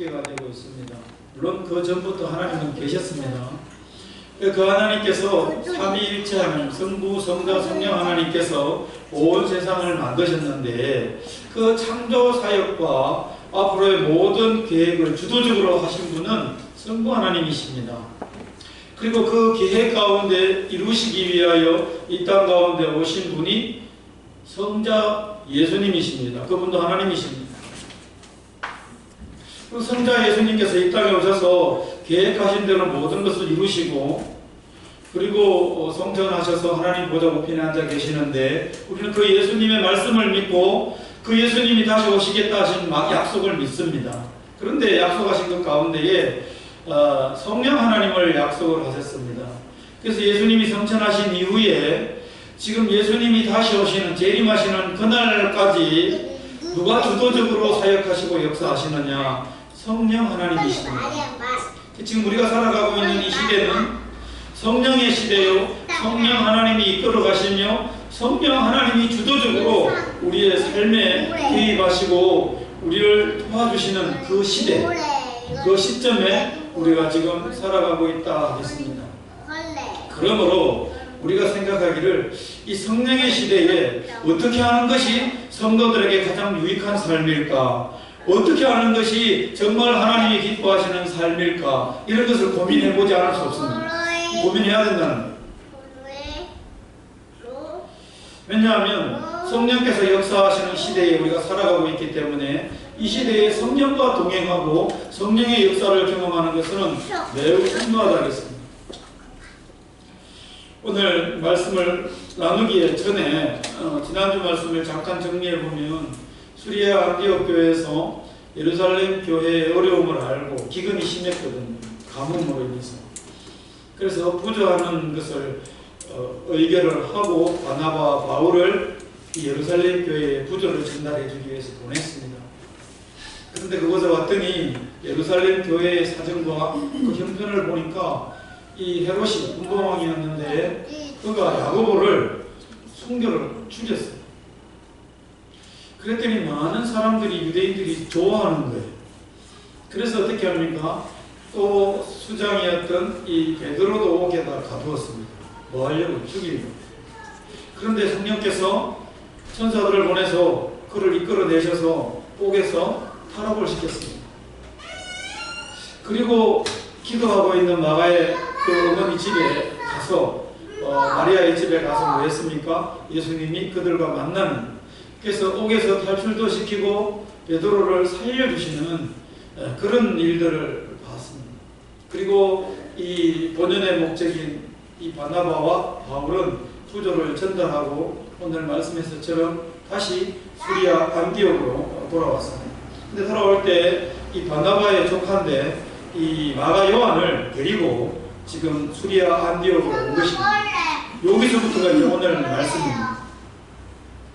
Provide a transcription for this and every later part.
소개가 되고 있습니다. 물론 그 전부터 하나님은 계셨습니다. 그 하나님께서 삼위일체하는 성부, 성자, 성령 하나님께서 온 세상을 만드셨는데 그 창조 사역과 앞으로의 모든 계획을 주도적으로 하신 분은 성부 하나님이십니다. 그리고 그 계획 가운데 이루시기 위하여 이 땅 가운데 오신 분이 성자 예수님이십니다. 그분도 하나님이십니다. 그 성자 예수님께서 이 땅에 오셔서 계획하신 대로 모든 것을 이루시고 그리고 성천하셔서 하나님 보좌 우편에 앉아 계시는데 우리는 그 예수님의 말씀을 믿고 그 예수님이 다시 오시겠다 하신 약속을 믿습니다. 그런데 약속하신 것 가운데에 성령 하나님을 약속을 하셨습니다. 그래서 예수님이 성천하신 이후에 지금 예수님이 다시 오시는 재림하시는 그날까지 누가 주도적으로 사역하시고 역사하시느냐? 성령 하나님이십니다. 지금 우리가 살아가고 있는 이 시대는 성령의 시대요. 성령 하나님이 이끌어 가시며 성령 하나님이 주도적으로 우리의 삶에 개입하시고 우리를 도와주시는 그 시대, 그 시점에 우리가 지금 살아가고 있다 하겠습니다. 그러므로 우리가 생각하기를 이 성령의 시대에 어떻게 하는 것이 성도들에게 가장 유익한 삶일까? 어떻게 하는 것이 정말 하나님이 기뻐하시는 삶일까? 이런 것을 고민해보지 않을 수 없습니다. 고민해야 된다는 거예요. 왜냐하면 성령께서 역사하시는 시대에 우리가 살아가고 있기 때문에 이 시대에 성령과 동행하고 성령의 역사를 경험하는 것은 매우 중요하다겠습니다. 오늘 말씀을 나누기 전에 지난주 말씀을 잠깐 정리해보면 수리아 안디옥 교회에서 예루살렘 교회의 어려움을 알고 기근이 심했거든요. 가뭄으로 인해서. 그래서 부조하는 것을 의결을 하고 바나바와 바울을 이 예루살렘 교회에 부조를 전달해 주기 위해서 보냈습니다. 그런데 그곳에 왔더니 예루살렘 교회의 사정과 그 형편을 보니까 이 헤롯이 군부왕이었는데 그가 야고보를 순교를 죽였어요. 그랬더니 많은 사람들이 유대인들이 좋아하는 거예요. 그래서 어떻게 합니까? 또 수장이었던 이 베드로도 옥에다 가두었습니다. 뭐 하려고? 죽이려고. 그런데 성령께서 천사들을 보내서 그를 이끌어내셔서 옥에서 탈옥을 시켰습니다. 그리고 기도하고 있는 마가의 그 어머니 집에 가서 마리아의 집에 가서 뭐 했습니까? 예수님이 그들과 만나는, 그래서 옥에서 탈출도 시키고 베드로를 살려주시는 그런 일들을 봤습니다. 그리고 이 본연의 목적인 이 바나바와 바울은 부조를 전달하고 오늘 말씀에서처럼 다시 수리아 안디옥으로 돌아왔습니다. 근데 돌아올 때 이 바나바의 조카인데 이 마가 요한을 데리고 지금 수리아 안디옥으로 온 것입니다. 여기서부터가 이제 오늘 말씀입니다.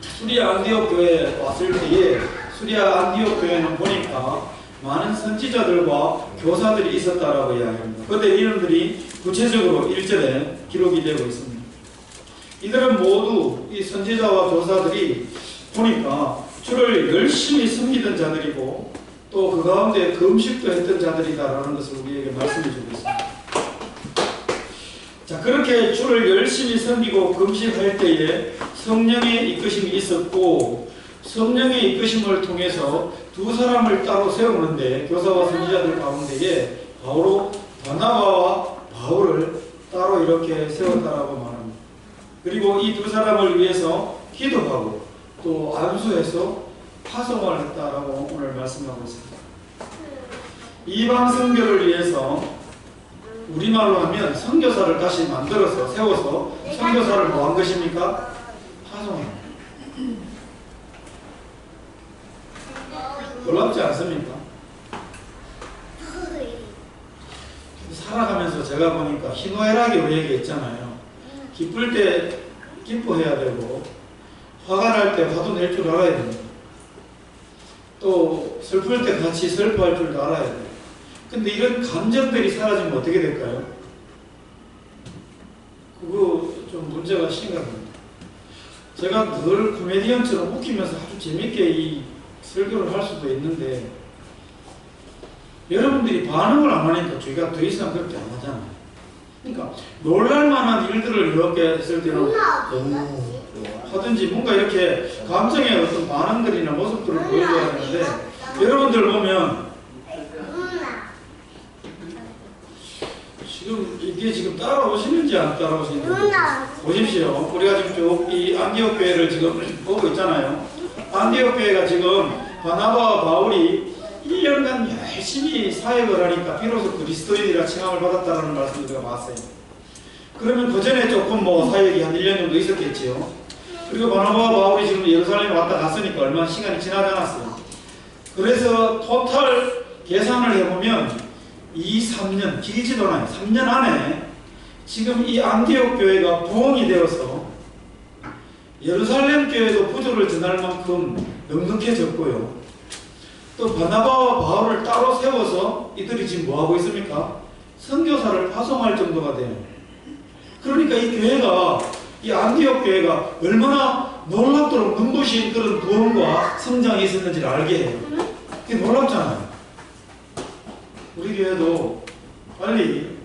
수리아 안디옥 교회에 왔을 때에 수리아 안디옥 교회는 보니까 많은 선지자들과 교사들이 있었다라고 이야기합니다. 그때 이름들이 구체적으로 1절에 기록이 되고 있습니다. 이들은 모두 이 선지자와 교사들이 보니까 주를 열심히 섬기던 자들이고 또 그 가운데 금식도 했던 자들이다라는 것을 우리에게 말씀해 주고 있습니다. 자, 그렇게 주를 열심히 섬기고 금식할 때에 성령의 이끄심이 있었고 성령의 이끄심을 통해서 두 사람을 따로 세우는데 교사와 선지자들 가운데에 바로 바나바와 바울을 따로 이렇게 세웠다라고 말합니다. 그리고 이 두 사람을 위해서 기도하고 또 안수해서 파송을 했다라고 오늘 말씀하고 있습니다. 이방 선교를 위해서 우리말로 하면 선교사를 다시 만들어서 세워서 선교사를 뭐 한 것입니까? 파송합니다. 놀랍지 않습니까? 살아가면서 제가 보니까 희노애락이 우리에게 있잖아요. 기쁠 때 기뻐해야 되고 화가 날 때 화도 낼 줄 알아야 됩니다. 또 슬플 때 같이 슬퍼할 줄도 알아야 돼요. 근데 이런 감정들이 사라지면 어떻게 될까요? 그거 좀 문제가 심각합니다. 제가 늘 코미디언처럼 웃기면서 아주 재밌게 이 설교를 할 수도 있는데 여러분들이 반응을 안 하니까 저희가 더 이상 그렇게 안 하잖아요. 그러니까 놀랄만한 일들을 이렇게 했을 때는 하든지 뭔가 이렇게 감정의 어떤 반응들이나 모습들을 보여줘야 되는데, 여러분들 보면 지금 이게 지금 따라오시는지 안 따라오시는지 보십시오. 우리가 지금 쭉 이 안디옥 교회를 지금 보고 있잖아요. 안디옥 교회가 지금 바나바와 바울이 1년간 열심히 사역을 하니까 비로소 그리스도인이라 칭함을 받았다는 말씀을 제가 봤어요. 그러면 그 전에 조금 뭐 사역이 한 1년 정도 있었겠지요. 그리고 바나바와 바울이 지금 예루살렘에 왔다 갔으니까 얼마 시간이 지나지 않았어요. 그래서 토탈 계산을 해보면 2, 3년, 길지도 않아요. 3년 안에 지금 이 안디옥 교회가 부흥이 되어서 예루살렘 교회도 부조를 전할 만큼 넉넉해졌고요. 또 바나바와 바울을 따로 세워서 이들이 지금 뭐하고 있습니까? 선교사를 파송할 정도가 돼요. 그러니까 이 교회가, 이 안디옥 교회가 얼마나 놀랍도록 눈부신 그런 부흥과 성장이 있었는지를 알게 해요. 그게 놀랍잖아요. 우리 교회도 빨리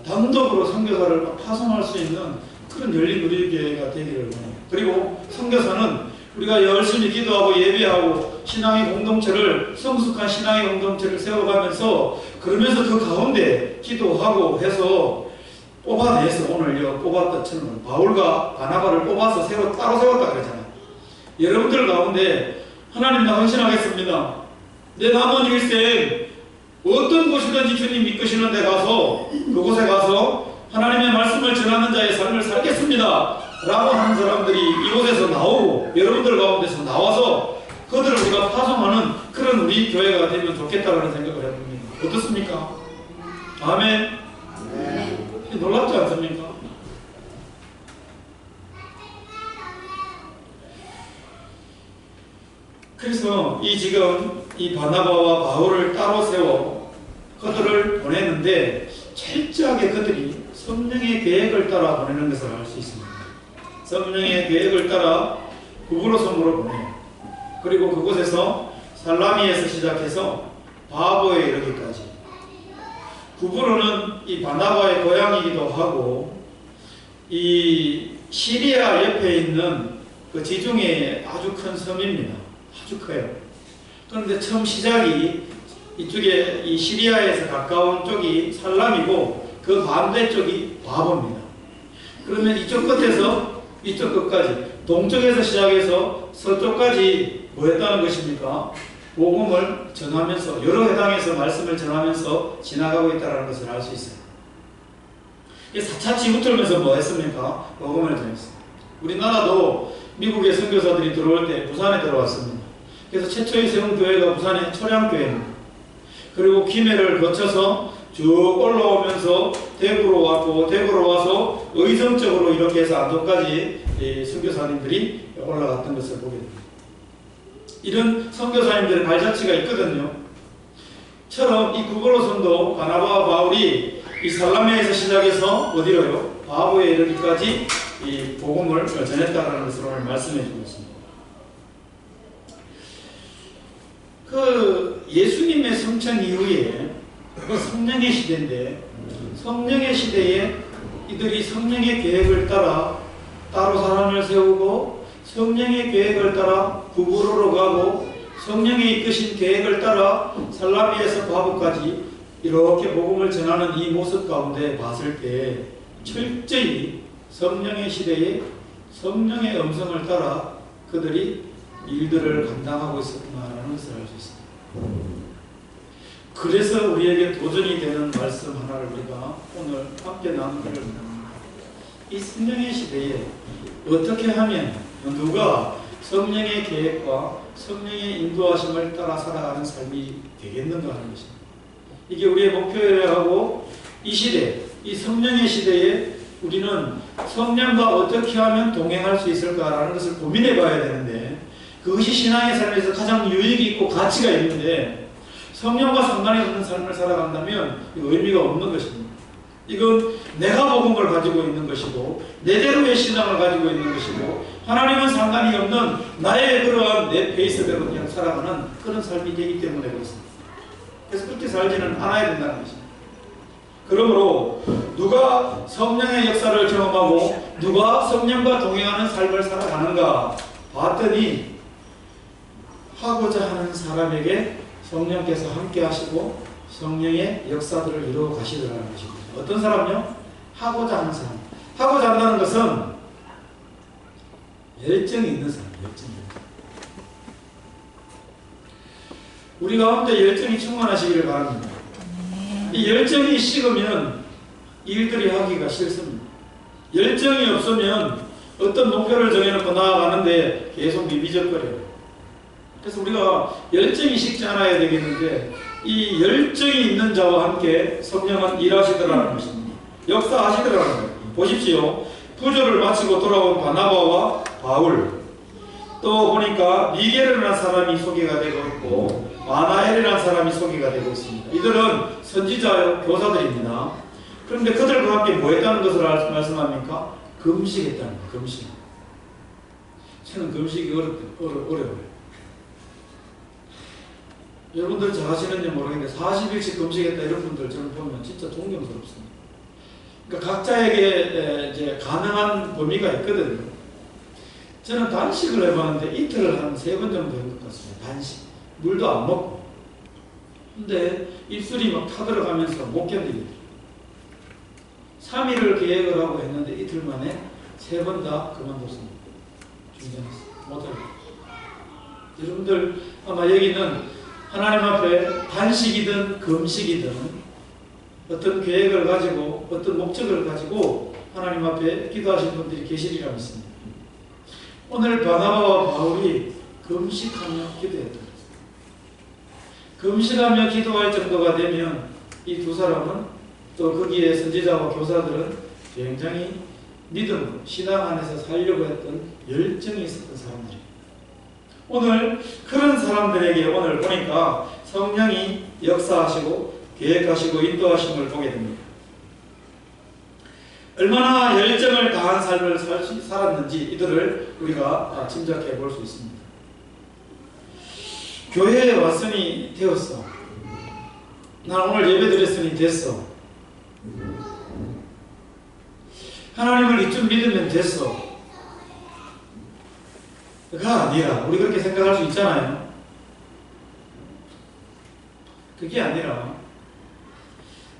단독으로 선교사를 파송할 수 있는 그런 열린 우리 교회가 되기를 원해요. 그리고 선교사는 우리가 열심히 기도하고 예배하고 신앙의 공동체를, 성숙한 신앙의 공동체를 세워가면서, 그러면서 그 가운데 기도하고 해서 뽑아내서, 오늘 뽑았던 것처럼 바울과 바나바를 뽑아서 따로 세웠다 그러잖아요. 여러분들 가운데 하나님 나 헌신하겠습니다. 내 남은 일생 어떤 곳이든지 주님 이끄시는 데 가서, 그곳에 가서 하나님의 말씀을 전하는 자의 삶을 살겠습니다 라고 하는 사람들이 이곳에서 나오고, 여러분들 가운데서 나와서 그들을 우리가 파송하는 그런 우리 교회가 되면 좋겠다는 생각을 해봅니다. 어떻습니까? 아멘. 놀랍지 않습니까? 그래서 지금 이 바나바와 바울을 따로 세워 그들을 보내는데, 철저하게 그들이 성령의 계획을 따라 보내는 것을 알 수 있습니다. 성령의 계획을 따라 구브로섬으로 보내요. 그리고 그곳에서 살라미에서 시작해서 바보에 이르기까지. 구브로는 이 바나바의 고향이기도 하고, 이 시리아 옆에 있는 그 지중해의 아주 큰 섬입니다. 아주 커요. 그런데 처음 시작이 이쪽에 이 시리아에서 가까운 쪽이 살람이고, 그 반대쪽이 바보입니다. 그러면 이쪽 끝에서 이쪽 끝까지, 동쪽에서 시작해서 서쪽까지 뭐 했다는 것입니까? 복음을 전하면서, 여러 해당에서 말씀을 전하면서 지나가고 있다는 것을 알 수 있어요. 4차 지구틀면서 뭐 했습니까? 복음을 전했어요. 우리나라도 미국의 선교사들이 들어올 때 부산에 들어왔습니다. 그래서 최초의 세운 교회가 부산의 초량교회입니다. 그리고 김해를 거쳐서 쭉 올라오면서 대구로 왔고, 대구로 와서 의성적으로 이렇게 해서 안동까지 선교사님들이 올라갔던 것을 보게 됩니다. 이런 선교사님들의 발자취가 있거든요. 처럼 이 구브로섬도 바나바와 바울이 이 살라메에서 시작해서 어디로요? 바보에 이르기까지 이 복음을 전했다는 것을 오늘 말씀해 주고 있습니다. 그 예수님의 성천 이후에 성령의 시대인데, 성령의 시대에 이들이 성령의 계획을 따라 따로 사람을 세우고, 성령의 계획을 따라 구브로로 가고, 성령의 이끄신 계획을 따라 살라미에서 바보까지 이렇게 복음을 전하는 이 모습 가운데 봤을 때 철저히 성령의 시대에 성령의 음성을 따라 그들이 일들을 감당하고 있었구나라는 것을 알 수 있습니다. 그래서 우리에게 도전이 되는 말씀 하나를 우리가 오늘 함께 나누기를 원합니다. 이 성령의 시대에 어떻게 하면 누가 성령의 계획과 성령의 인도하심을 따라 살아가는 삶이 되겠는가 하는 것입니다. 이게 우리의 목표여야 하고, 이 시대, 이 성령의 시대에 우리는 성령과 어떻게 하면 동행할 수 있을까라는 것을 고민해 봐야 되는데, 그것이 신앙의 삶에서 가장 유익이 있고 가치가 있는데, 성령과 상관이 없는 삶을 살아간다면 의미가 없는 것입니다. 이건 내가 복음을 가지고 있는 것이고, 내대로의 신앙을 가지고 있는 것이고, 하나님은 상관이 없는 나의 그러한 내 페이스대로 그냥 살아가는 그런 삶이 되기 때문에 그렇습니다. 그래서 그렇게 살지는 않아야 된다는 것입니다. 그러므로 누가 성령의 역사를 경험하고 누가 성령과 동행하는 삶을 살아가는가 봤더니 하고자 하는 사람에게 성령께서 함께 하시고 성령의 역사들을 이루어 가시더라는 것입니다. 어떤 사람요? 하고자 하는 사람. 하고자 한다는 것은 열정이 있는 사람, 열정이. 우리 가운데 열정이 충만하시기를 바랍니다. 이 열정이 식으면 일들이 하기가 싫습니다. 열정이 없으면 어떤 목표를 정해놓고 나아가는데 계속 미비적거려요. 그래서 우리가 열정이 식지 않아야 되겠는데 이 열정이 있는 자와 함께 성령은 일하시더라는 것입니다. 역사하시더라는 거예요. 보십시오. 부조를 마치고 돌아온 바나바와 바울, 또 보니까 미게르라는 사람이 소개가 되고 있고 마나엘이라는 사람이 소개가 되고 있습니다. 이들은 선지자 교사들입니다. 그런데 그들과 함께 뭐 했다는 것을 말씀합니까? 금식했다는 거예요. 금식. 저는 금식이 어려워요. 여러분들 잘 아시는지 모르겠는데 40일씩 금식했다 이런 분들 저는 보면 진짜 존경스럽습니다. 그러니까 각자에게 이제 가능한 범위가 있거든요. 저는 단식을 해봤는데 이틀을 한 3번 정도 한 것 같습니다. 단식. 물도 안 먹고. 근데 입술이 막 타들어가면서 못 견디겠더라고요. 3일을 계획을 하고 했는데 이틀 만에 3번 다 그만뒀습니다. 중단했어요. 못하겠어요. 여러분들 아마 여기는 하나님 앞에 단식이든 금식이든 어떤 계획을 가지고 어떤 목적을 가지고 하나님 앞에 기도하신 분들이 계시리라 믿습니다. 오늘 바나바와 바울이 금식하며 기도했다. 금식하며 기도할 정도가 되면 이 두 사람은 또 거기에 선지자와 교사들은 굉장히 믿음, 신앙 안에서 살려고 했던 열정이 있었던 사람들이에요. 오늘 그런 사람들에게 오늘 보니까 성령이 역사하시고 계획하시고 인도하심을 보게 됩니다. 얼마나 열정을 다한 삶을 살았는지 이들을 우리가 짐작해 볼 수 있습니다. 교회에 왔으니 되었어. 난 오늘 예배 드렸으니 됐어. 하나님을 이쯤 믿으면 됐어. 그가 아니라 우리 그렇게 생각할 수 있잖아요. 그게 아니라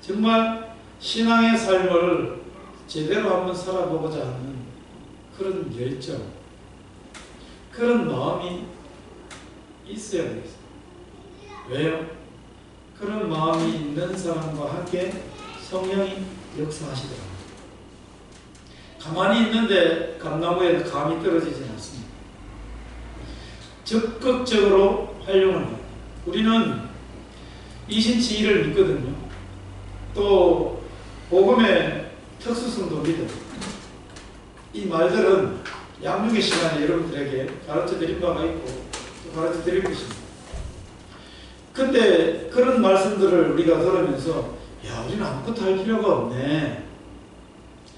정말 신앙의 삶을 제대로 한번 살아보고자 하는 그런 열정, 그런 마음이 있어야 되겠어요. 왜요? 그런 마음이 있는 사람과 함께 성령이 역사하시더라고요. 가만히 있는데 감나무에 감이 떨어지진 않습니다. 적극적으로 활용을 해요. 우리는 이신치의를 믿거든요. 또 복음의 특수성도 믿어요. 이 말들은 양육의 시간에 여러분들에게 가르쳐 드린 바가 있고 또 가르쳐 드릴 것입니다. 근데 그런 말씀들을 우리가 들으면서 야, 우리는 아무것도 할 필요가 없네.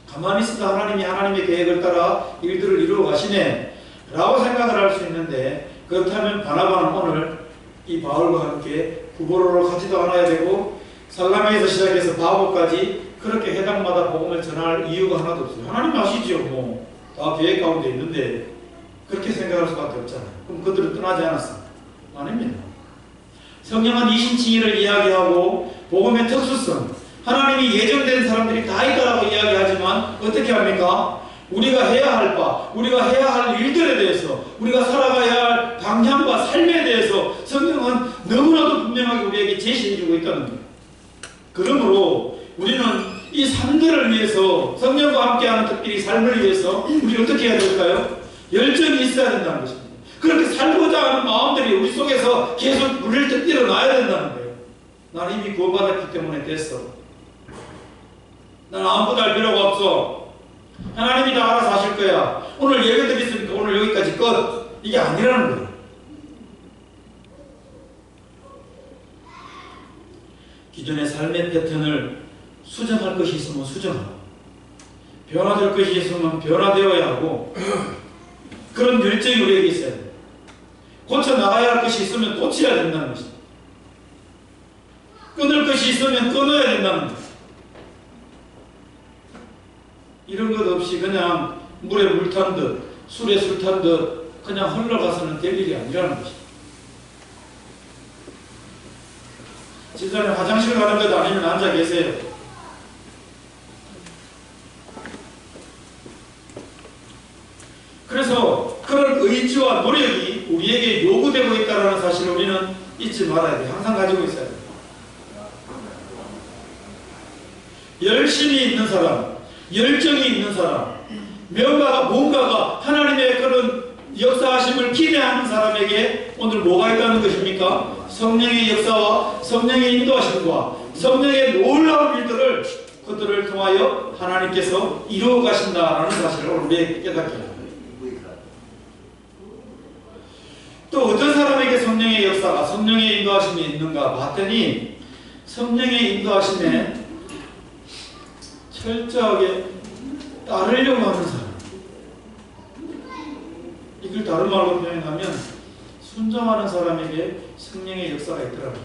가만히 있어도 하나님이 하나님의 계획을 따라 일들을 이루어 가시네 라고 생각을 할 수 있는데, 그렇다면 바나바는 오늘 이 바울과 함께 구보로로 가지도 않아야 되고 살라미에서 시작해서 바보까지 그렇게 해당마다 복음을 전할 이유가 하나도 없어요. 하나님 아시죠? 뭐 다 계획 가운데 있는데 그렇게 생각할 수밖에 없잖아요. 그럼 그들은 떠나지 않았어요? 아닙니다. 성령은 이신칭의를 이야기하고 복음의 특수성, 하나님이 예정된 사람들이 다 있다라고 이야기하지만 어떻게 합니까? 우리가 해야 할 바, 우리가 해야 할 일들에 대해서, 우리가 살아가야 할 방향과 삶에 대해서 성령은 너무나도 분명하게 우리에게 제시해주고 있다는 거예요. 그러므로 우리는 이 삶들을 위해서, 성령과 함께하는 특별히 삶을 위해서 우리 어떻게 해야 될까요? 열정이 있어야 된다는 것입니다. 그렇게 살고자 하는 마음들이 우리 속에서 계속 물릴 때 일어나야 된다는 거예요. 난 이미 구원받았기 때문에 됐어. 난 아무것도 할 필요가 없어. 하나님이 다 알아서 하실 거야. 오늘 예배 드렸으니까 오늘 여기까지 끝. 이게 아니라는 거예요. 기존의 삶의 패턴을 수정할 것이 있으면 수정하고, 변화될 것이 있으면 변화되어야 하고, 그런 열정이 우리에게 있어야 돼요. 고쳐 나가야 할 것이 있으면 고쳐야 된다는 것입니다. 끊을 것이 있으면 끊어야 된다는 거예요. 이런 것 없이 그냥 물에 물 탄 듯, 술에 술 탄 듯 그냥 흘러가서는 될 일이 아니라는 것입니다. 집사님 화장실 가는 것 아니면 앉아 계세요. 그래서 그런 의지와 노력이 우리에게 요구되고 있다는 사실을 우리는 잊지 말아야 돼요. 항상 가지고 있어야 돼요. 열심이 있는 사람, 열정이 있는 사람, 뭔가가 하나님의 그런 역사하심을 기대하는 사람에게 오늘 뭐가 있다는 것입니까? 성령의 역사와 성령의 인도하심과 성령의 놀라운 일들을 그들을 통하여 하나님께서 이루어 가신다라는 사실을 우리에게 깨닫게 합니다. 또 어떤 사람에게 성령의 역사가, 성령의 인도하심이 있는가 봤더니 성령의 인도하심에 철저하게 따르려고 하는 사람, 이걸 다른 말로 표현하면 순종하는 사람에게 성령의 역사가 있더라고요.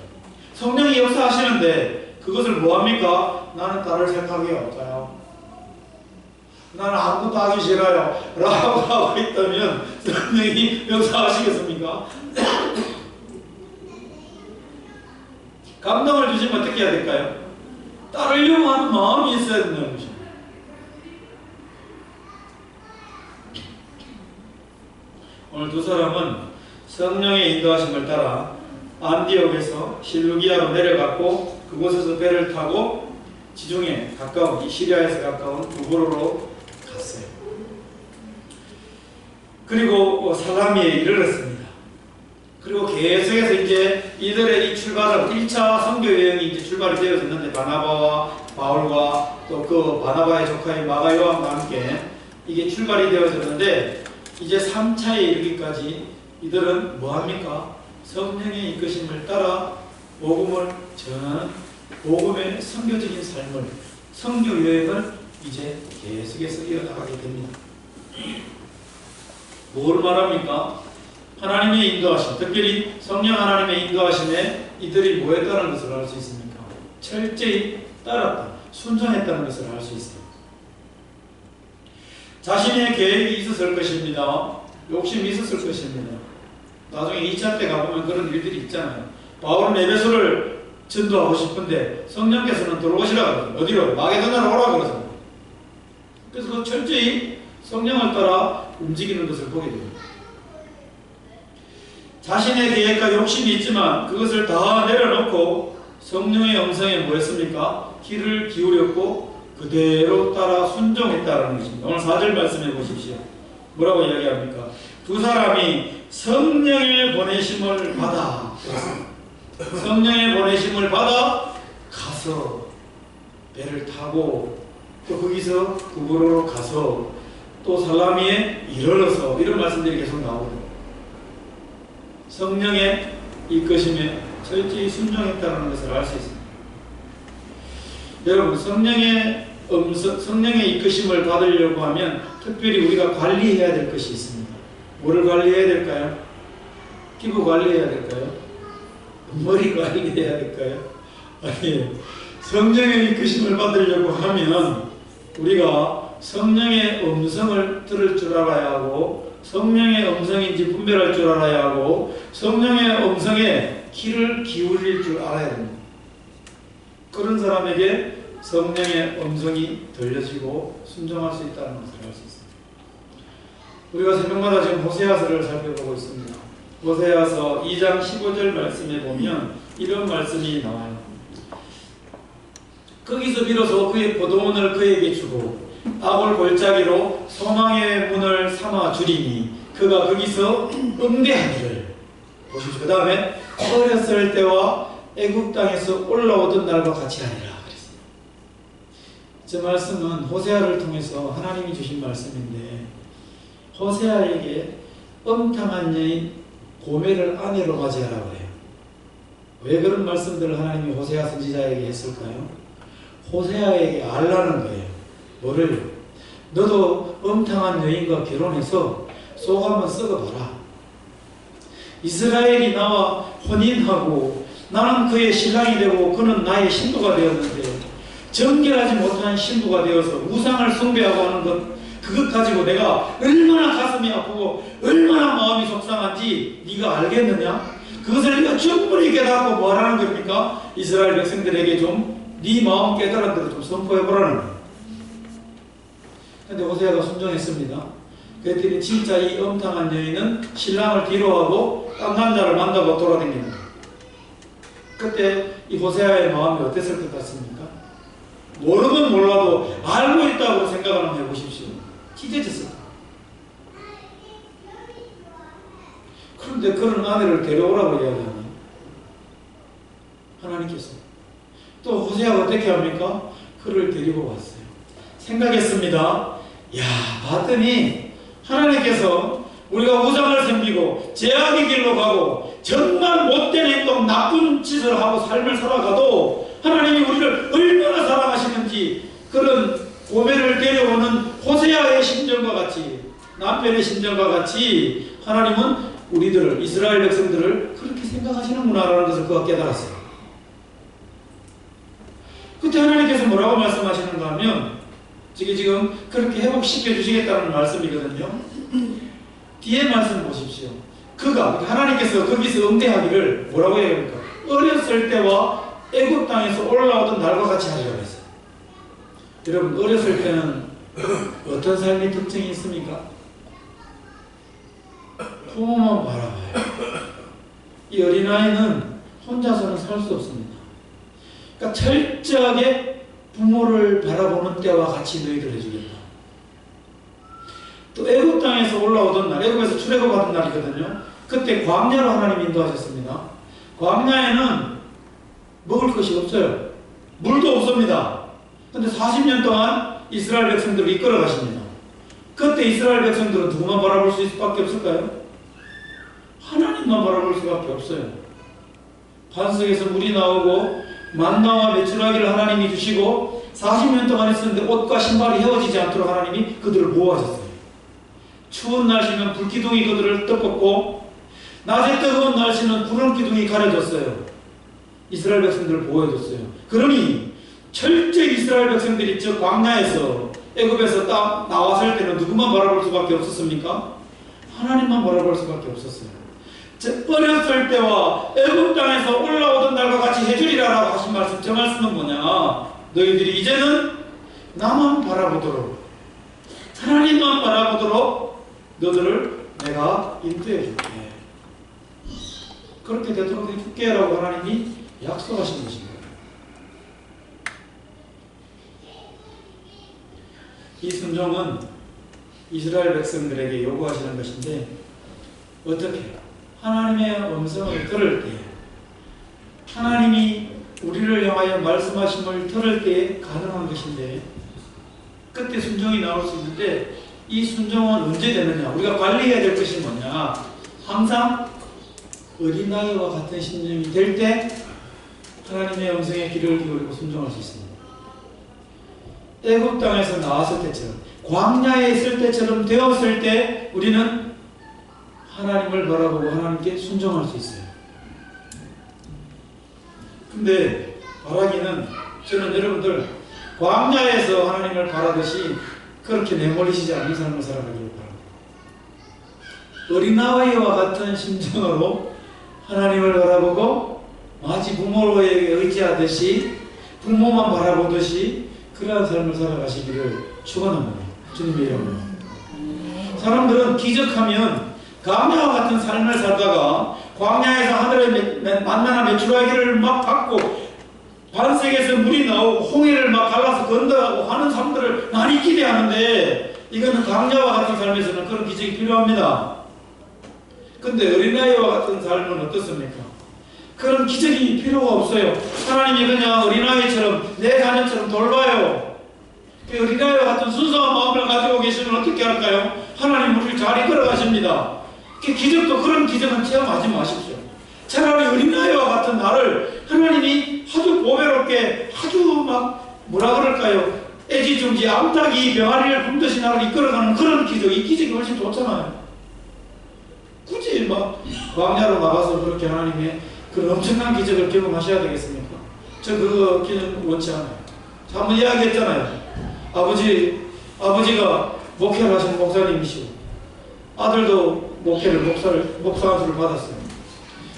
성령이 역사하시는데 그것을 뭐합니까? 나는 따를 생각이 없어요. 나는 아무것도 하기 싫어요 라고 하고 있다면 성령이 역사하시겠습니까? 감동을 주시면 어떻게 해야 될까요? 따르려고 하는 마음이 있어야 된다는 것입니다. 오늘 두 사람은 성령의 인도하심을 따라 안디옥에서 실루기아로 내려갔고 그곳에서 배를 타고 지중해 가까운 이 시리아에서 가까운 두브로로 갔어요. 그리고 살라미에 이르렀습니다. 그리고 계속해서 이제 이들의 이 출발은 1차 선교 여행이 이제 출발이 되어졌는데 바나바와 바울과 또 그 바나바의 조카인 마가 요한과 함께 이게 출발이 되어졌는데 이제 3차에 이르기까지 이들은 뭐합니까? 성령의 이끄심을 따라 복음을 전하는 복음의 선교적인 삶을, 선교 여행을 이제 계속해서 이어나가게 됩니다. 뭘 말합니까? 하나님의 인도하심, 특별히 성령 하나님의 인도하심에 이들이 뭐했다는 것을 알 수 있습니까? 철저히 따랐다, 순종했다는 것을 알 수 있습니다. 자신의 계획이 있었을 것입니다. 욕심이 있었을 것입니다. 나중에 2차 때 가보면 그런 일들이 있잖아요. 바울은 에베소를 전도하고 싶은데 성령께서는 들어오시라고 그러죠. 어디로? 마게도냐로 오라고 그러잖아요. 그래서 그 철저히 성령을 따라 움직이는 것을 보게 됩니다. 자신의 계획과 욕심이 있지만 그것을 다 내려놓고 성령의 음성에 뭐 했습니까? 귀를 기울였고 그대로 따라 순종했다는 것입니다. 오늘 4절 말씀해 보십시오. 뭐라고 이야기합니까? 두 사람이 성령의 보내심을 받아, 성령의 보내심을 받아 가서 배를 타고 또 거기서 두브로로 가서 또 살라미에 이르러서 이런 말씀들이 계속 나오거든요. 성령의 이끄심에 철저히 순종했다는 것을 알 수 있습니다. 여러분, 성령의 이끄심을 받으려고 하면 특별히 우리가 관리해야 될 것이 있습니다. 뭐를 관리해야 될까요? 피부 관리해야 될까요? 머리 관리해야 될까요? 아니에요. 성령의 이끄심을 받으려고 하면 우리가 성령의 음성을 들을 줄 알아야 하고 성령의 음성인지 분별할 줄 알아야 하고 성령의 음성에 귀를 기울일 줄 알아야 됩니다. 그런 사람에게 성령의 음성이 들려지고 순종할 수 있다는 것을 알 수 있습니다. 우리가 새벽마다 지금 호세아서를 살펴보고 있습니다. 호세아서 2장 15절 말씀에 보면 이런 말씀이 나와요. 거기서 비로소 그의 포도원을 그에게 주고 악을 골짜기로 소망의 문을 삼아 주리니 그가 거기서 응대하기를. 보십시오. 그 다음에 어렸을 때와 애굽 땅에서 올라오던 날과 같이 하리라 그랬습니다. 저 말씀은 호세아를 통해서 하나님이 주신 말씀인데 호세아에게 음탕한 여인 고멜을 아내로 맞이하라고 해요. 왜 그런 말씀들을 하나님이 호세아 선지자에게 했을까요? 호세아에게 알라는 거예요. 뭐를? 너도 음탕한 여인과 결혼해서 속 한번 썩어봐라. 이스라엘이 나와 혼인하고 나는 그의 신랑이 되고 그는 나의 신부가 되었는데 정결하지 못한 신부가 되어서 우상을 숭배하고 하는 그것 가지고 내가 얼마나 가슴이 아프고 얼마나 마음이 속상한지 네가 알겠느냐? 그것을 네가 충분히 깨닫고 뭐하라는 겁니까? 이스라엘 백성들에게 좀 네 마음 깨달은 대로 좀 선포해보라는 거예요. 근데 호세아가 순종했습니다. 그랬더니 진짜 이 엄탕한 여인은 신랑을 뒤로하고 딴 남자를 만나고 돌아다닙니다. 그때 이 호세아의 마음이 어땠을 것 같습니까? 모르면 몰라도 알고 있다고 생각을 한번 해보십시오. 찢어졌어요. 그런데 그런 아내를 데려오라고 이야기하니 하나님께서 또 호세아가 어떻게 합니까? 그를 데리고 왔어요. 생각했습니다. 야, 봤더니 하나님께서 우리가 우상을 섬기고 죄악의 길로 가고 정말 못된 행동, 나쁜 짓을 하고 삶을 살아가도 하나님이 우리를 얼마나 사랑하시는지 그런 고멜을 데려오는 호세아의 심정과 같이, 남편의 심정과 같이 하나님은 우리들을, 이스라엘 백성들을 그렇게 생각하시는구나라는 것을 그가 깨달았어요. 그때 하나님께서 뭐라고 말씀하시는가 하면 지금 그렇게 회복시켜 주시겠다는 말씀이거든요. 뒤에 말씀 보십시오. 그가, 하나님께서 거기서 응대하기를 뭐라고 얘기합니까? 어렸을 때와 애굽 땅에서 올라오던 날과 같이 하리라고 했어요. 여러분, 어렸을 때는 어떤 삶의 특징이 있습니까? 부모만 바라봐요. 이 어린아이는 혼자서는 살 수 없습니다. 그러니까 철저하게 부모를 바라보는 때와 같이 너희들 해주겠다. 또 애굽 땅에서 올라오던 날, 애굽에서 출애굽하던 날이거든요. 그때 광야로 하나님 인도하셨습니다. 광야에는 먹을 것이 없어요. 물도 없습니다. 근데 40년 동안 이스라엘 백성들을 이끌어 가십니다. 그때 이스라엘 백성들은 누구만 바라볼 수밖에 없을까요? 하나님만 바라볼 수밖에 없어요. 반석에서 물이 나오고 만나와 메추라기를 하나님이 주시고 40년 동안 있었는데 옷과 신발이 헤어지지 않도록 하나님이 그들을 보호하셨어요. 추운 날씨는 불기둥이 그들을 덮었고 낮에 뜨거운 날씨는 구름 기둥이 가려졌어요. 이스라엘 백성들을 보호해줬어요. 그러니 철저히 이스라엘 백성들이 저 광야에서 애굽에서 딱 나왔을 때는 누구만 바라볼 수밖에 없었습니까? 하나님만 바라볼 수밖에 없었어요. 어렸을 때와 애굽 땅에서 올라오던 날과 같이 해주리라라고 하신 말씀, 저 말씀은 뭐냐? 너희들이 이제는 나만 바라보도록, 하나님만 바라보도록 너들을 내가 인도해 줄게. 그렇게 되도록 해줄게 라고 하나님이 약속하신 것입니다. 이 순종은 이스라엘 백성들에게 요구하시는 것인데, 어떻게 하나님의 음성을 들을 때, 하나님이 우리를 향하여 말씀하심을 들을 때 가능한 것인데, 그때 순종이 나올 수 있는데, 이 순종은 언제 되느냐? 우리가 관리해야 될 것이 뭐냐? 항상 어린아이와 같은 심정이 될 때 하나님의 음성에 귀를 기울이고 순종할 수 있습니다. 애굽 땅에서 나왔을 때처럼, 광야에 있을 때처럼 되었을 때 우리는 하나님을 바라보고 하나님께 순종할 수 있어요. 근데 바라기는, 저는 여러분들 광야에서 하나님을 바라듯이 그렇게 내몰리시지 않는 삶을 살아가기를 바랍니다. 어린아이와 같은 심정으로 하나님을 바라보고 마치 부모에게 의지하듯이 부모만 바라보듯이 그러한 삶을 살아가시기를 축원합니다. 주님의 이름으로. 사람들은 기적하면 광야와 같은 삶을 살다가 광야에서 하늘의 만나나 메추라기를 막 받고 반석에서 물이 나오고 홍해를 막 갈라서 건너가고 하는 사람들을 많이 기대하는데, 이거는 광야와 같은 삶에서는 그런 기적이 필요합니다. 근데 어린아이와 같은 삶은 어떻습니까? 그런 기적이 필요가 없어요. 하나님이 그냥 어린아이처럼 내 자녀처럼 돌봐요. 그 어린아이와 같은 순수한 마음을 가지고 계시면 어떻게 할까요? 하나님 우리를 잘 이끌어 가십니다. 그 기적도, 그런 기적은 체험하지 마십시오. 차라리 어린아이와 같은 나를 하나님이 아주 보배롭게, 아주 막 뭐라 그럴까요? 애지중지 암탉이 병아리를 굶듯이 나를 이끌어가는 그런 기적, 이 기적이 훨씬 좋잖아요. 굳이 막 광야로 나가서 그렇게 하나님의 그런 엄청난 기적을 경험하셔야 되겠습니까? 저 그거 기능 원치 않아요. 자, 한번 이야기했잖아요. 아버지가 목회를 하시는 목사님이시고 아들도 목사한수를 받았어요.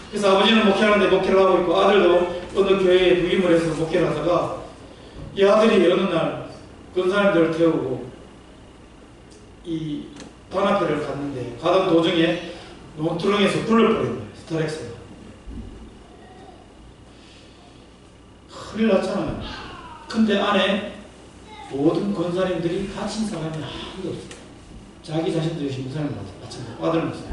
그래서 아버지는 목회하는데 목회를 하고 있고 아들도 어느 교회에 부임을 해서 목회를 하다가 이 아들이 어느 날 권사님들을 태우고 이 단합회를 갔는데 가던 도중에 논두렁에서 불을 버린 거예요. 스타렉스가. 큰일 났잖아요. 근데 안에 모든 권사님들이 갇힌 사람이 아무도 없어요. 자기 자신도 역시 목사님 마찬가지고 아들 목사님.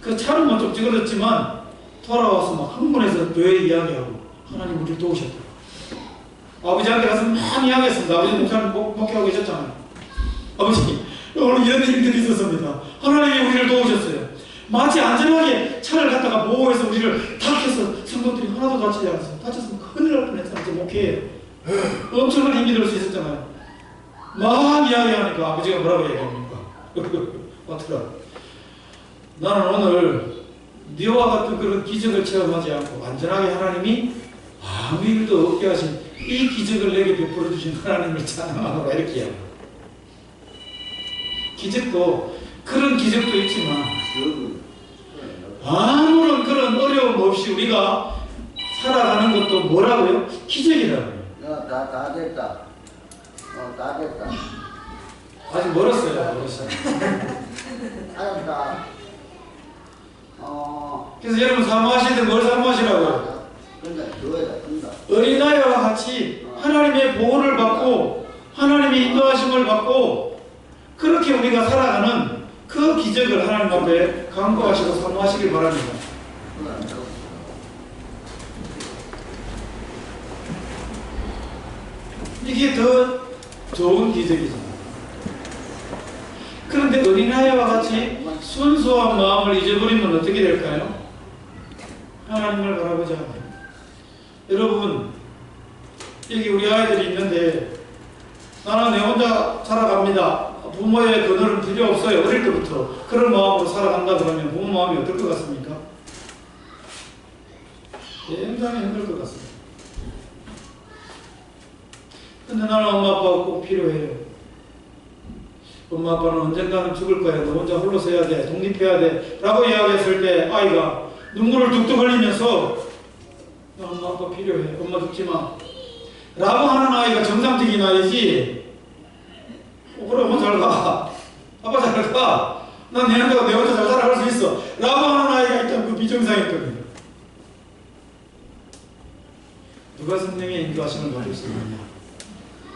그 차는 뭐 좀 찌그러졌지만 돌아와서 막 흥분해서 교회 이야기하고 하나님 우리를 도우셨다. 아버지한테 가서 막 이야기했습니다. 아버지 목사님 목회하고 계셨잖아요. 아버지 오늘 이런 일들이 있었습니다. 하나님이 우리를 도우셨어요. 마치 안전하게 차를 갖다가 보호해서 우리를 다 해서 성도들이 하나도 다치지 않았어요. 다쳤으면 큰일 날 뻔했잖아요. 저 목회에 엄청난 힘이 될 수 있었잖아요. 막 이야기하니까 아버지가 뭐라고 얘기합니까? 어떡하라. 나는 오늘 네와 같은 그런 기적을 체험하지 않고 완전하게 하나님이 아무 일도 없게 하신 이 기적을 내게 베풀어 주신 하나님을 찬양하노라 이렇게 이야기합니다. 기적도 그런 기적도 있지만 아무런 그런 어려움 없이 우리가 살아가는 것도 뭐라고요? 기적이라고요. 다 됐다. 다 됐다. 아직 멀었어요. 알았다. 그래서 여러분 사모하실 때 뭘 사모하시라고요? 어린아이와 같이 하나님의 보호를 받고 하나님의 인도하심을 받고 그렇게 우리가 살아가는 그 기적을 하나님 앞에 간구하시고 사모하시길 바랍니다. 이게 더 좋은 기적이죠. 그런데 어린아이와 같이 순수한 마음을 잊어버리면 어떻게 될까요? 하나님을 바라보지 않아요. 여러분, 여기 우리 아이들이 있는데 나는 내 혼자 살아갑니다. 부모의 그늘은 필요 없어요. 어릴 때부터 그런 마음으로 살아간다 그러면 부모 마음이 어떨 것 같습니까? 굉장히 힘들 것 같습니다. 근데 나는 엄마 아빠가 꼭 필요해요. 엄마 아빠는 언젠가는 죽을 거야. 너 혼자 홀로 서야 돼. 독립해야 돼. 라고 이야기했을 때 아이가 눈물을 뚝뚝 흘리면서 나 엄마 아빠 필요해. 엄마 죽지 마. 라고 하는 아이가 정상적인 아이지. 그래 엄마 잘 가. 아빠 잘 가. 난 내 혼자 잘 살아갈 수 있어. 라고 하는 아이가 일단 그 비정상이거든요. 누가 성령의 인도하심을 받을 수 있느냐?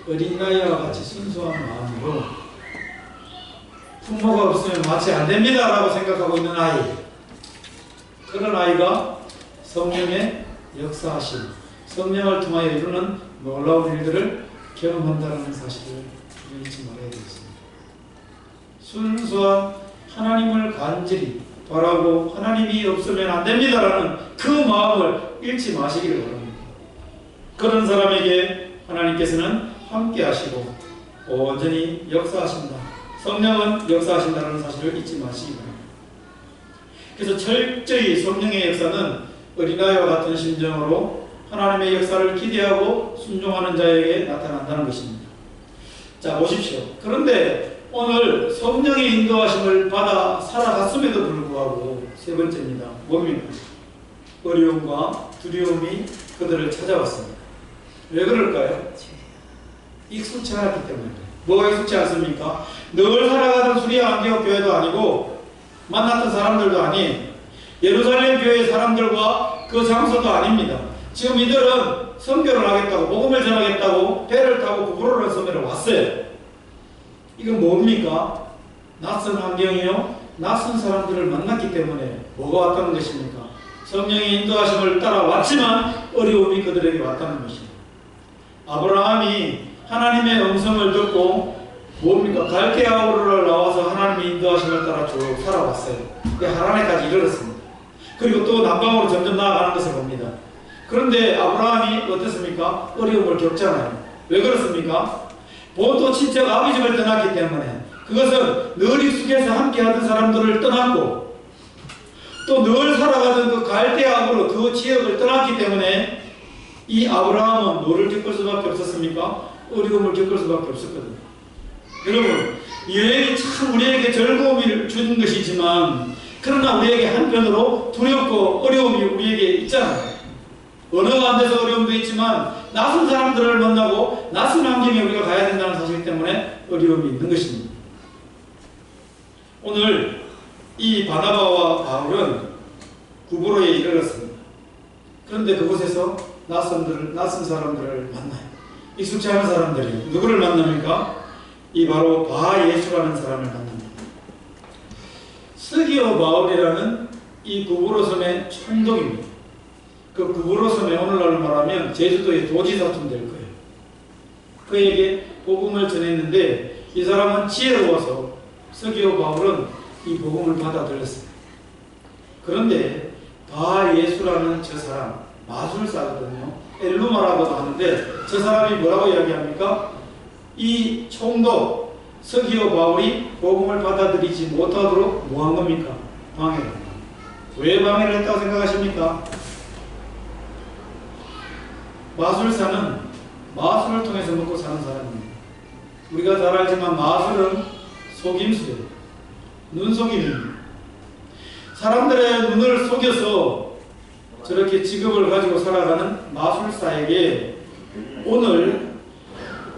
어린아이와 같이 순수한 마음으로 부모가 없으면 마치 안 됩니다 라고 생각하고 있는 아이, 그런 아이가 성령의 역사하심, 성령을 통하여 이루는 놀라운 일들을 경험한다는 사실을 잊지 말아야 되겠습니다. 순수한 하나님을 간절히 바라고 하나님이 없으면 안 됩니다라는 그 마음을 잃지 마시기를 바랍니다. 그런 사람에게 하나님께서는 함께 하시고 온전히 역사하신다. 성령은 역사하신다는 사실을 잊지 마시기 바랍니다. 그래서 철저히 성령의 역사는 어린아이와 같은 심정으로 하나님의 역사를 기대하고 순종하는 자에게 나타난다는 것입니다. 자, 보십시오. 그런데 오늘 성령의 인도하심을 받아 살아갔음에도 불구하고 세 번째입니다. 뭡니까? 어려움과 두려움이 그들을 찾아왔습니다. 왜 그럴까요? 익숙치 않았기 때문에. 뭐가 익숙치 않습니까? 늘 살아가던 수리아 안디옥 교회도 아니고 만났던 사람들도 아닌 예루살렘 교회의 사람들과 그 장소도 아닙니다. 지금 이들은 선교를 하겠다고, 복음을 전하겠다고 배를 타고 구부로를 섬으로 왔어요. 이건 뭡니까? 낯선 환경이요, 낯선 사람들을 만났기 때문에 뭐가 왔다는 것입니까? 성령의 인도하심을 따라왔지만 어려움이 그들에게 왔다는 것입니다. 아브라함이 하나님의 음성을 듣고 뭡니까? 갈대아우르를 나와서 하나님의 인도하심을 따라 쭉 살아왔어요. 하나님까지 이르렀습니다. 그리고 또 남방으로 점점 나아가는 것을 봅니다. 그런데 아브라함이 어떻습니까? 어려움을 겪잖아요. 왜 그렇습니까? 본토 친척 아비 집을 떠났기 때문에, 그것은 늘 익숙해서 함께 하던 사람들을 떠났고 또 늘 살아가던 그 갈대아으로 그 지역을 떠났기 때문에 이 아브라함은 뭐를 겪을 수밖에 없었습니까? 어려움을 겪을 수밖에 없었거든요. 여러분, 여행이 참 우리에게 즐거움을 주는 것이지만 그러나 우리에게 한편으로 두렵고 어려움이 우리에게 있잖아요. 언어가 안 돼서 어려움도 있지만 낯선 사람들을 만나고 낯선 환경에 우리가 가야 된다는 사실 때문에 어려움이 있는 것입니다. 오늘 이 바나바와 바울은 구브로에 이르렀습니다. 그런데 그곳에서 낯선 사람들을 만나요. 익숙지 않은 사람들이 누구를 만납니까? 이 바로 바예수라는 사람을 만납니다. 스기오 바울이라는 이 구브로 섬의 총독입니다. 그 구브로 섬에 오늘날 말하면 제주도의 도지사쯤 될 거예요. 그에게 복음을 전했는데 이 사람은 지혜로워서 스기오 바울은 이 복음을 받아들였습니다. 그런데 바예수라는 저 사람 마술사거든요. 엘루마라고도 하는데 저 사람이 뭐라고 이야기합니까? 이 총독 스기오 바울이 복음을 받아들이지 못하도록 뭐 한 겁니까? 방해를 합니다. 왜 방해를 했다고 생각하십니까? 마술사는 마술을 통해서 먹고 사는 사람입니다. 우리가 잘 알지만 마술은 속임수예요. 눈속임입니다. 사람들의 눈을 속여서 저렇게 직업을 가지고 살아가는 마술사에게 오늘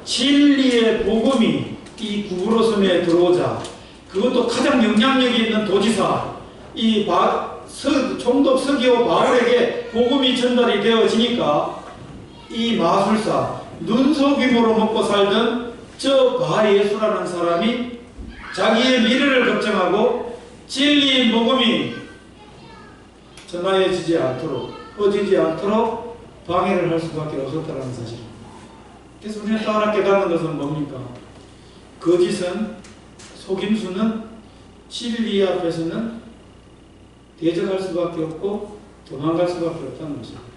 진리의 복음이 이 구브로 섬에 들어오자, 그것도 가장 영향력이 있는 도지사 이 총독 스기오 바울에게 복음이 전달이 되어지니까 이 마술사, 눈속임으로 먹고 살던 저 바예수라는 사람이 자기의 미래를 걱정하고 진리의 복음이 전하여지지 않도록, 퍼지지 않도록 방해를 할 수밖에 없었다는 사실입니다. 그래서 우리는 또 하나 깨닫는 것은 뭡니까? 거짓은, 속임수는 진리 앞에서는 대적할 수밖에 없고 도망갈 수밖에 없다는 것입니다.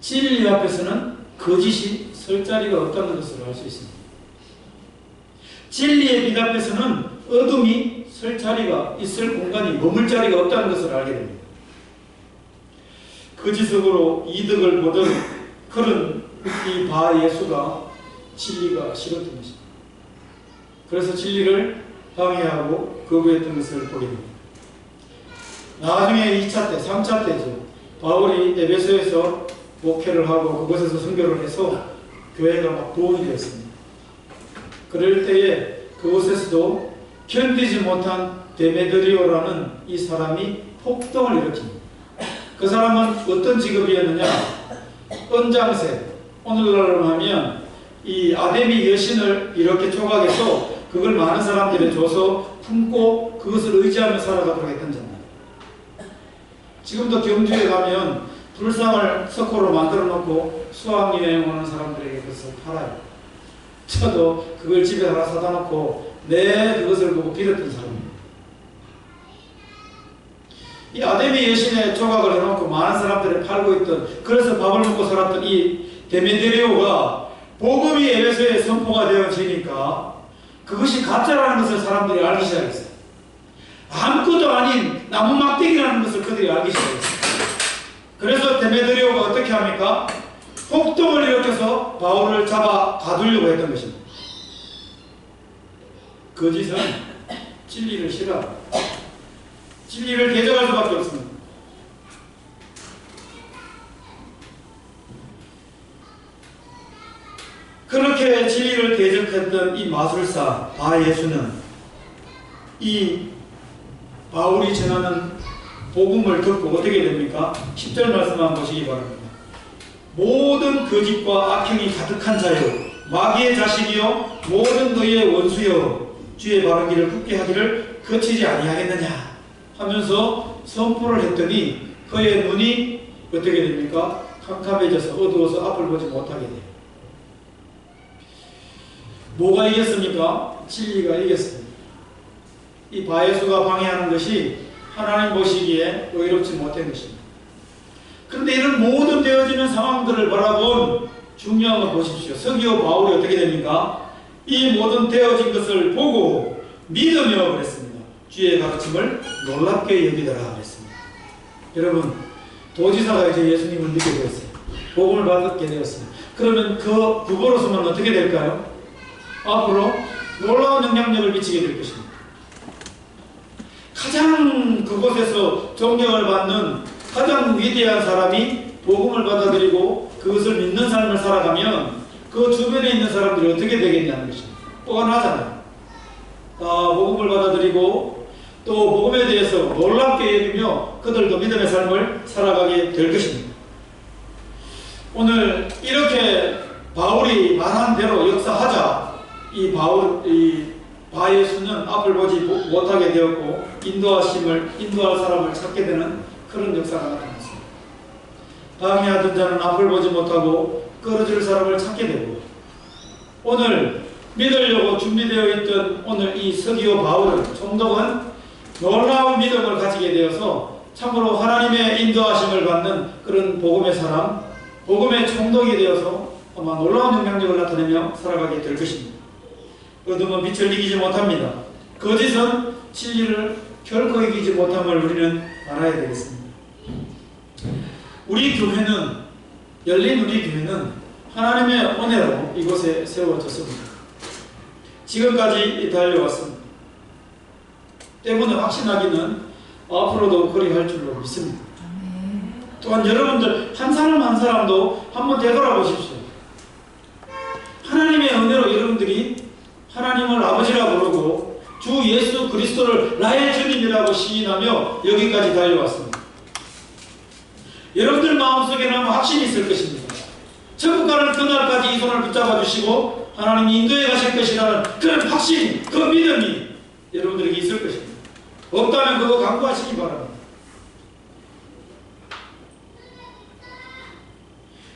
진리 앞에서는 거짓이 설 자리가 없다는 것을 알 수 있습니다. 진리의 빛 앞에서는 어둠이 설 자리가, 있을 공간이 머물 자리가 없다는 것을 알게 됩니다. 거짓으로 이득을 보던 그런 이 바예수가 진리가 싫었던 것입니다. 그래서 진리를 방해하고 거부했던 것을 보게 됩니다. 나중에 2차 때, 3차 때죠. 바울이 에베소에서 목회를 하고 그곳에서 선교를 해서 교회가 막 부흥이 되었습니다. 그럴 때에 그곳에서도 견디지 못한 데메드리오라는 이 사람이 폭동을 일으킵니다. 그 사람은 어떤 직업이었느냐? 은장새, 오늘날로 하면 이 아데미 여신을 이렇게 조각해서 그걸 많은 사람들에 줘서 품고 그것을 의지하며 살아가도록 했던 자입니다. 지금도 경주에 가면 불상을 석고로 만들어 놓고 수학여행 오는 사람들에게 그것을 팔아요. 저도 그걸 집에 하나 사다 놓고 그것을 보고 빌었던 사람입니다. 이 아데미 여신의 조각을 해놓고 많은 사람들이 팔고 있던, 그래서 밥을 먹고 살았던 이 데메드리오가 복음이 에베소에 선포가 되어지니까 그것이 가짜라는 것을 사람들이 알기 시작했어요. 아무것도 아닌 나무 막대기라는 것을 그들이 알기 시작했어요. 그래서 데메드리오가 어떻게 합니까? 폭동을 일으켜서 바울을 잡아 가두려고 했던 것입니다. 거짓은 진리를 싫어합니다. 진리를 대적할 수밖에 없습니다. 그렇게 진리를 대적했던 이 마술사 바예수는 이 바울이 전하는 복음을 듣고 어떻게 됩니까? 10절 말씀만 보시기 바랍니다. 모든 거짓과 악행이 가득한 자요, 마귀의 자식이요, 모든 너희의 원수요, 주의 바른 길을 굳게 하기를 거치지 아니하겠느냐 하면서 선포를 했더니 그의 눈이 어떻게 됩니까? 캄캄해져서 어두워서 앞을 보지 못하게 돼요. 뭐가 이겼습니까? 진리가 이겼습니다. 이 바예수가 방해하는 것이 하나님 보시기에 의롭지 못한 것입니다. 그런데 이런 모든 되어지는 상황들을 바라본 중요한 걸 보십시오. 스기오 바울이 어떻게 됩니까? 이 모든 되어진 것을 보고 믿으며 그랬습니다. 주의 가르침을 놀랍게 여기더라 그랬습니다. 여러분, 도지사가 이제 예수님을 믿게 되었어요. 복음을 받게 되었어요. 그러면 그 부고로서는 어떻게 될까요? 앞으로 놀라운 영향력을 미치게 될 것입니다. 가장 그곳에서 존경을 받는 가장 위대한 사람이 복음을 받아들이고 그것을 믿는 삶을 살아가면 그 주변에 있는 사람들이 어떻게 되겠냐는 것입니다. 뻔하잖아요. 복음을 받아들이고 또 복음에 대해서 놀랍게 여기며 그들도 믿음의 삶을 살아가게 될 것입니다. 오늘 이렇게 바울이 말한 대로 역사하자 이 바 예수는 앞을 보지 못하게 되었고 인도할 사람을 찾게 되는 그런 역사가 나타났습니다. 방해하던 자는 앞을 보지 못하고 끌어줄 사람을 찾게 되고 오늘 믿으려고 준비되어 있던 오늘 이 서기오 바울은 총독은 놀라운 믿음을 가지게 되어서 참으로 하나님의 인도하심을 받는 그런 복음의 사람, 복음의 총독이 되어서 아마 놀라운 영향력을 나타내며 살아가게 될 것입니다. 어둠은 빛을 이기지 못합니다. 거짓은 진리를 결코 이기지 못함을 우리는 알아야 되겠습니다. 우리 교회는, 열린 우리 교회는 하나님의 은혜로 이곳에 세워졌습니다. 지금까지 달려왔습니다. 때문에 확신하기는 앞으로도 그리할 줄로 믿습니다. 또한 여러분들 한 사람 한 사람도 한번 되돌아보십시오. 하나님의 은혜로 여러분들이 하나님을 아버지라 부르고 주 예수 그리스도를 나의 주님이라고 시인하며 여기까지 달려왔습니다. 여러분들 마음속에는 아마 확신이 있을 것입니다. 천국 가는 그날까지 이 손을 붙잡아 주시고 하나님이 인도해 가실 것이라는 그런 확신, 그 믿음이 여러분들에게 있을 것입니다. 없다면 그거 강구하시기 바랍니다.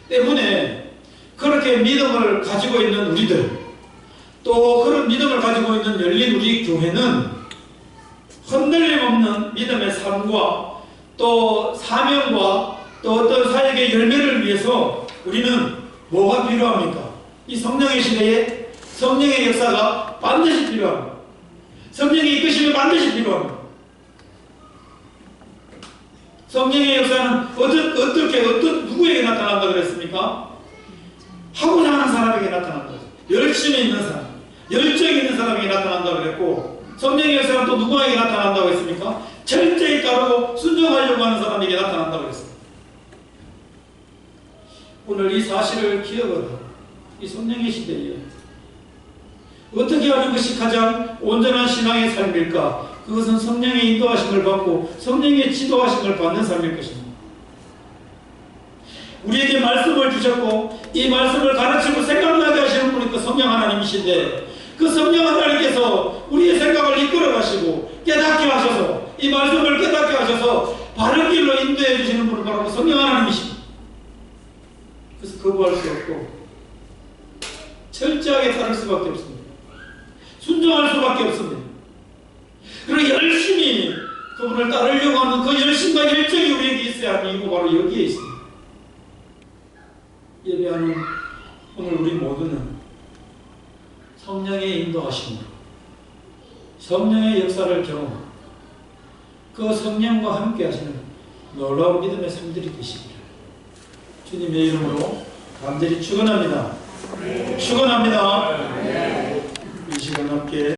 때문에 그렇게 믿음을 가지고 있는 우리들, 또 그런 믿음을 가지고 있는 열린 우리 교회는 흔들림 없는 믿음의 삶과 또 사명과 또 어떤 사역의 열매를 위해서 우리는 뭐가 필요합니까? 이 성령의 시대에 성령의 역사가 반드시 필요합니다. 성령의 이끄심이 반드시 필요합니다. 성령의 역사는 어떤 누구에게 나타난다 그랬습니까? 하고자 하는 사람에게 나타난다. 열심히 있는 사람, 열정이 있는 사람에게 나타난다고 그랬고, 성령의 역사는 또 누구에게 나타난다고 했습니까? 철저히 따르고 순종하려고 하는 사람에게 나타난다고 했습니다. 오늘 이 사실을 기억을 하고 이 성령의 시대에 어떻게 하는 것이 가장 온전한 신앙의 삶일까? 그것은 성령의 인도하심을 받고 성령의 지도하심을 받는 삶일 것입니다. 우리에게 말씀을 주셨고 이 말씀을 가르치고 생각나게 하시는 분이 그 성령 하나님이신데, 그 성령 하나님께서 우리의 생각을 이끌어 가시고 깨닫게 하셔서 이 말씀을 깨닫게 하셔서 바른 길로 인도해 주시는 분은 바로 성령 하나님이십니다. 그래서 거부할 수 없고 철저하게 따를 수밖에 없습니다. 순종할 수밖에 없습니다. 그리고 열심히 그분을 따르려고 하는 그 열심과 열정이 우리에게 있어야 하는 이유가 바로 여기에 있습니다. 예배하는 오늘 우리 모두는 성령의 인도하심으로 성령의 역사를 경험하고 그 성령과 함께 하시는 놀라운 믿음의 삶들이 되시기를 주님의 이름으로 간절히 축원합니다. 축원합니다. 이 시간 함께